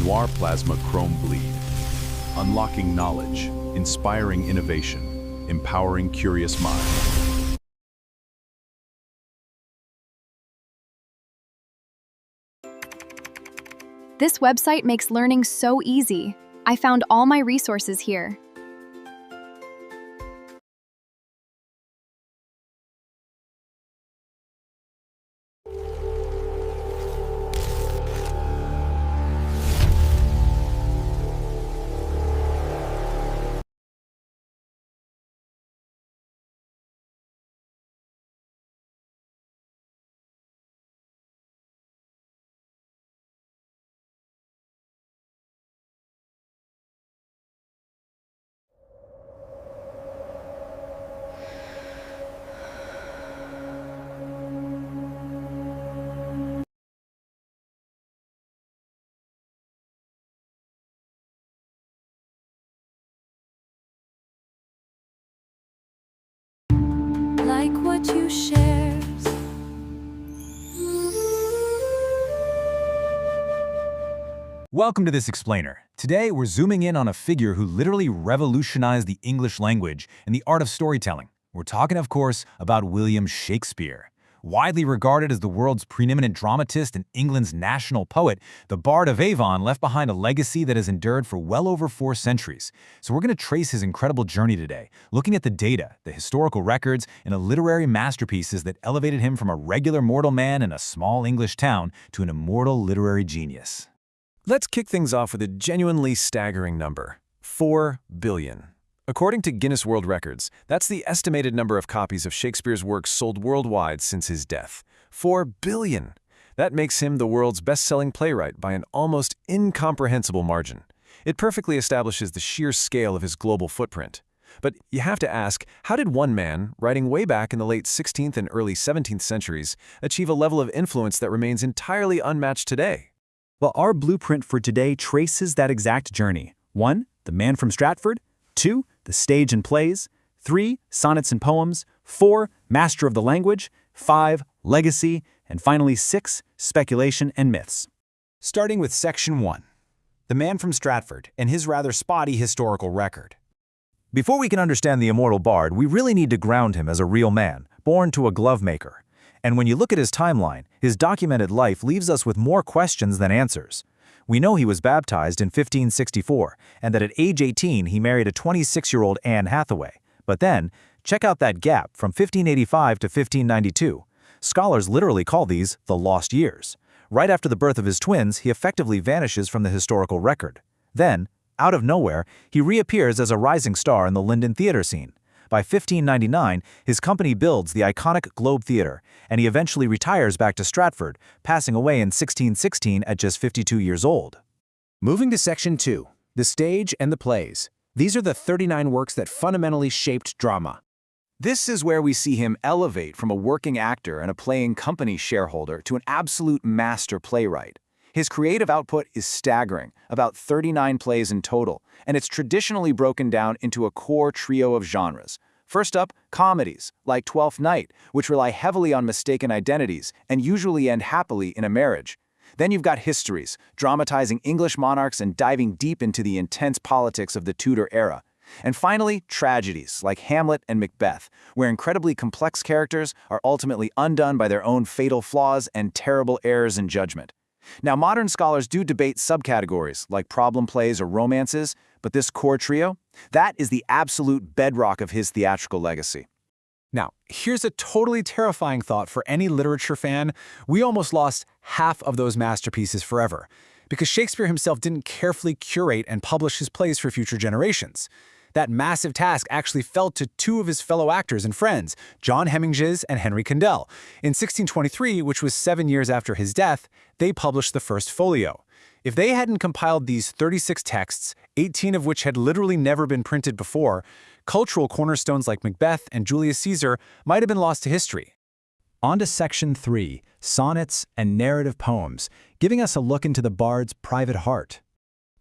Noir plasma chrome bleed. Unlocking knowledge, inspiring innovation, empowering curious minds. This website makes learning so easy. I found all my resources here. Like what you share. Welcome to this explainer. Today we're zooming in on a figure who literally revolutionized the English language and the art of storytelling. We're talking, of course, about William Shakespeare. Widely regarded as the world's preeminent dramatist and England's national poet, the Bard of Avon left behind a legacy that has endured for well over 4 centuries. So we're going to trace his incredible journey today, looking at the data, the historical records, and the literary masterpieces that elevated him from a regular mortal man in a small English town to an immortal literary genius. Let's kick things off with a genuinely staggering number: 4 billion. According to Guinness World Records, that's the estimated number of copies of Shakespeare's works sold worldwide since his death. 4 billion! That makes him the world's best-selling playwright by an almost incomprehensible margin. It perfectly establishes the sheer scale of his global footprint. But you have to ask, how did one man, writing way back in the late 16th and early 17th centuries, achieve a level of influence that remains entirely unmatched today? Well, our blueprint for today traces that exact journey. 1. The Man from Stratford. 2. The stage and plays. 3. Sonnets and poems. 4. Master of the language. 5. Legacy. And finally 6. Speculation and myths. Starting with Section 1. The Man from Stratford and his rather spotty historical record. Before we can understand the immortal bard, we really need to ground him as a real man, born to a glove maker. And when you look at his timeline, his documented life leaves us with more questions than answers. We know he was baptized in 1564, and that at age 18 he married a 26-year-old Anne Hathaway. But then, check out that gap from 1585 to 1592. Scholars literally call these the lost years. Right after the birth of his twins, he effectively vanishes from the historical record. Then, out of nowhere, he reappears as a rising star in the London theater scene. By 1599, his company builds the iconic Globe Theatre, and he eventually retires back to Stratford, passing away in 1616 at just 52 years old. Moving to Section 2, the stage and the plays. These are the 39 works that fundamentally shaped drama. This is where we see him elevate from a working actor and a playing company shareholder to an absolute master playwright. His creative output is staggering, about 39 plays in total, and it's traditionally broken down into a core trio of genres. First up, comedies, like Twelfth Night, which rely heavily on mistaken identities and usually end happily in a marriage. Then you've got histories, dramatizing English monarchs and diving deep into the intense politics of the Tudor era. And finally, tragedies, like Hamlet and Macbeth, where incredibly complex characters are ultimately undone by their own fatal flaws and terrible errors in judgment. Now, modern scholars do debate subcategories like problem plays or romances, but this core trio, that is the absolute bedrock of his theatrical legacy. Now, here's a totally terrifying thought for any literature fan. We almost lost half of those masterpieces forever, because Shakespeare himself didn't carefully curate and publish his plays for future generations. That massive task actually fell to 2 of his fellow actors and friends, John Hemingses and Henry Condell. In 1623, which was 7 years after his death, they published the first folio. If they hadn't compiled these 36 texts, 18 of which had literally never been printed before, cultural cornerstones like Macbeth and Julius Caesar might have been lost to history. On to Section 3, Sonnets and Narrative Poems, giving us a look into the bard's private heart.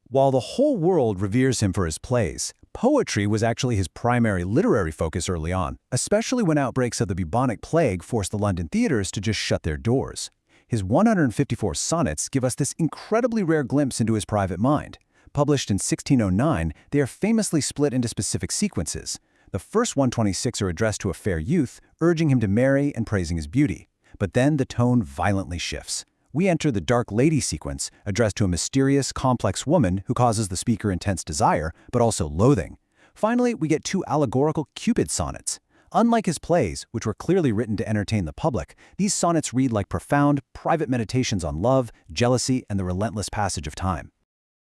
While the whole world reveres him for his plays, poetry was actually his primary literary focus early on, especially when outbreaks of the bubonic plague forced the London theaters to just shut their doors. His 154 sonnets give us this incredibly rare glimpse into his private mind. Published in 1609, they are famously split into specific sequences. The first 126 are addressed to a fair youth, urging him to marry and praising his beauty. But then the tone violently shifts. We enter the Dark Lady sequence, addressed to a mysterious, complex woman who causes the speaker intense desire, but also loathing. Finally, we get 2 allegorical Cupid sonnets. Unlike his plays, which were clearly written to entertain the public, these sonnets read like profound, private meditations on love, jealousy, and the relentless passage of time.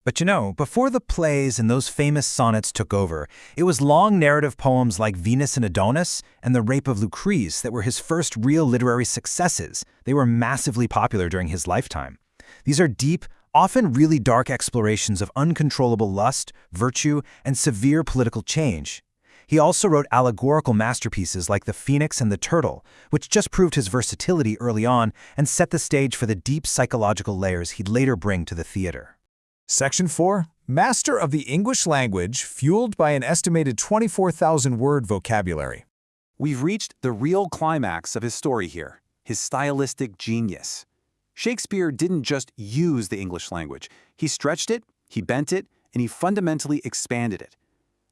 But you know, before the plays and those famous sonnets took over, it was long narrative poems like Venus and Adonis and The Rape of Lucrece that were his first real literary successes. They were massively popular during his lifetime. These are deep, often really dark explorations of uncontrollable lust, virtue, and severe political change. He also wrote allegorical masterpieces like The Phoenix and the Turtle, which just proved his versatility early on and set the stage for the deep psychological layers he'd later bring to the theater. Section 4. Master of the English language, fueled by an estimated 24,000-word vocabulary. We've reached the real climax of his story here, his stylistic genius. Shakespeare didn't just use the English language. He stretched it, he bent it, and he fundamentally expanded it.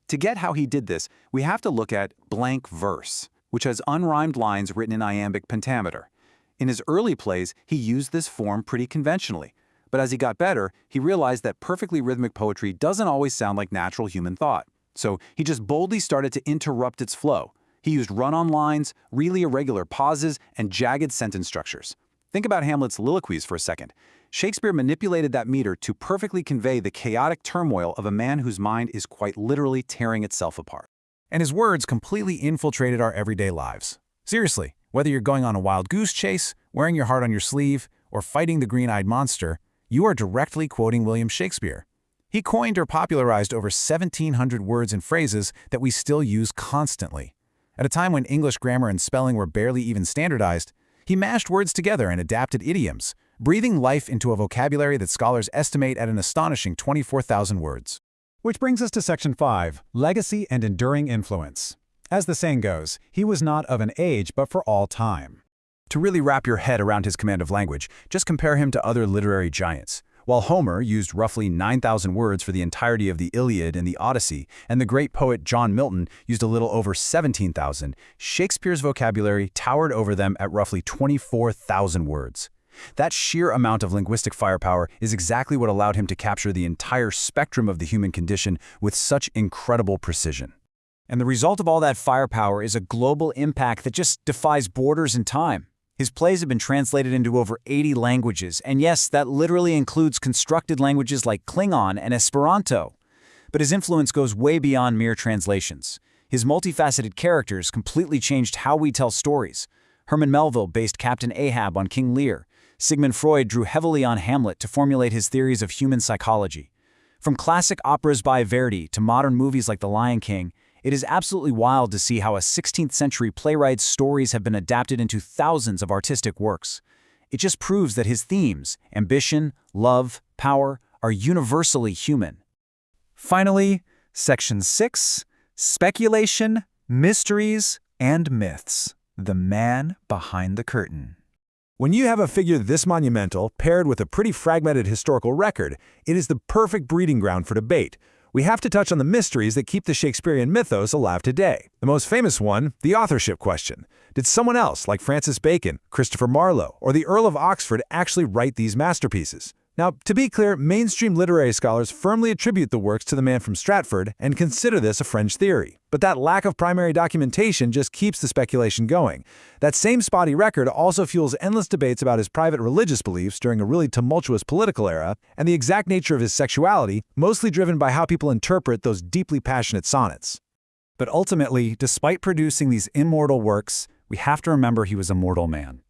To get how he did this, we have to look at blank verse, which has unrhymed lines written in iambic pentameter. In his early plays, he used this form pretty conventionally. But as he got better, he realized that perfectly rhythmic poetry doesn't always sound like natural human thought. So he just boldly started to interrupt its flow. He used run-on lines, really irregular pauses, and jagged sentence structures. Think about Hamlet's soliloquies for a second. Shakespeare manipulated that meter to perfectly convey the chaotic turmoil of a man whose mind is quite literally tearing itself apart. And his words completely infiltrated our everyday lives. Seriously, whether you're going on a wild goose chase, wearing your heart on your sleeve, or fighting the green-eyed monster, you are directly quoting William Shakespeare. He coined or popularized over 1,700 words and phrases that we still use constantly. At a time when English grammar and spelling were barely even standardized, he mashed words together and adapted idioms, breathing life into a vocabulary that scholars estimate at an astonishing 24,000 words. Which brings us to Section 5, Legacy and Enduring Influence. As the saying goes, he was not of an age but for all time. To really wrap your head around his command of language, just compare him to other literary giants. While Homer used roughly 9,000 words for the entirety of the Iliad and the Odyssey, and the great poet John Milton used a little over 17,000, Shakespeare's vocabulary towered over them at roughly 24,000 words. That sheer amount of linguistic firepower is exactly what allowed him to capture the entire spectrum of the human condition with such incredible precision. And the result of all that firepower is a global impact that just defies borders and time. His plays have been translated into over 80 languages, and yes, that literally includes constructed languages like Klingon and Esperanto. But his influence goes way beyond mere translations. His multifaceted characters completely changed how we tell stories. Herman Melville based Captain Ahab on King Lear. Sigmund Freud drew heavily on Hamlet to formulate his theories of human psychology. From classic operas by Verdi to modern movies like The Lion King, it is absolutely wild to see how a 16th century playwright's stories have been adapted into thousands of artistic works. It just proves that his themes, ambition, love, power, are universally human. Finally, Section 6, Speculation, Mysteries, and Myths. The man behind the curtain. When you have a figure this monumental paired with a pretty fragmented historical record, it is the perfect breeding ground for debate. We have to touch on the mysteries that keep the Shakespearean mythos alive today. The most famous one, the authorship question. Did someone else, like Francis Bacon, Christopher Marlowe, or the Earl of Oxford, actually write these masterpieces? Now, to be clear, mainstream literary scholars firmly attribute the works to the man from Stratford and consider this a French theory. But that lack of primary documentation just keeps the speculation going. That same spotty record also fuels endless debates about his private religious beliefs during a really tumultuous political era, and the exact nature of his sexuality, mostly driven by how people interpret those deeply passionate sonnets. But ultimately, despite producing these immortal works, we have to remember he was a mortal man.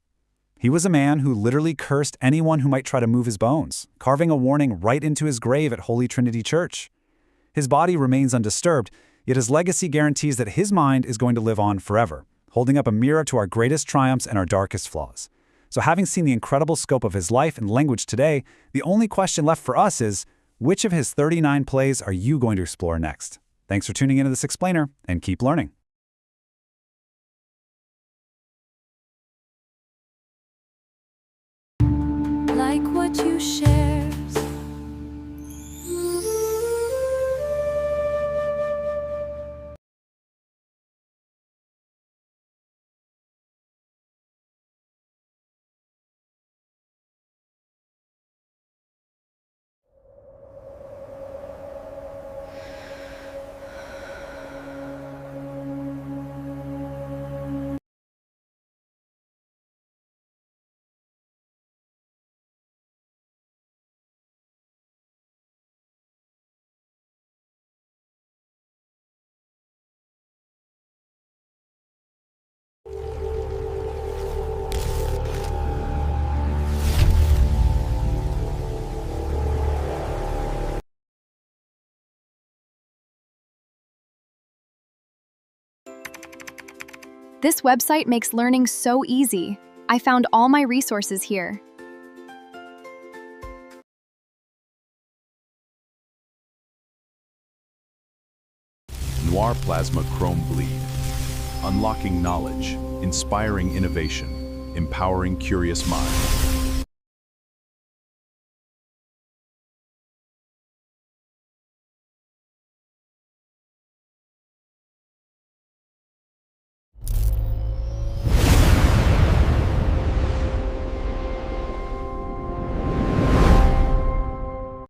He was a man who literally cursed anyone who might try to move his bones, carving a warning right into his grave at Holy Trinity Church. His body remains undisturbed, yet his legacy guarantees that his mind is going to live on forever, holding up a mirror to our greatest triumphs and our darkest flaws. So having seen the incredible scope of his life and language today, the only question left for us is, which of his 39 plays are you going to explore next? Thanks for tuning into this explainer, and keep learning. This website makes learning so easy. I found all my resources here. Noir Plasma Chrome Bleed. Unlocking knowledge, inspiring innovation, empowering curious minds.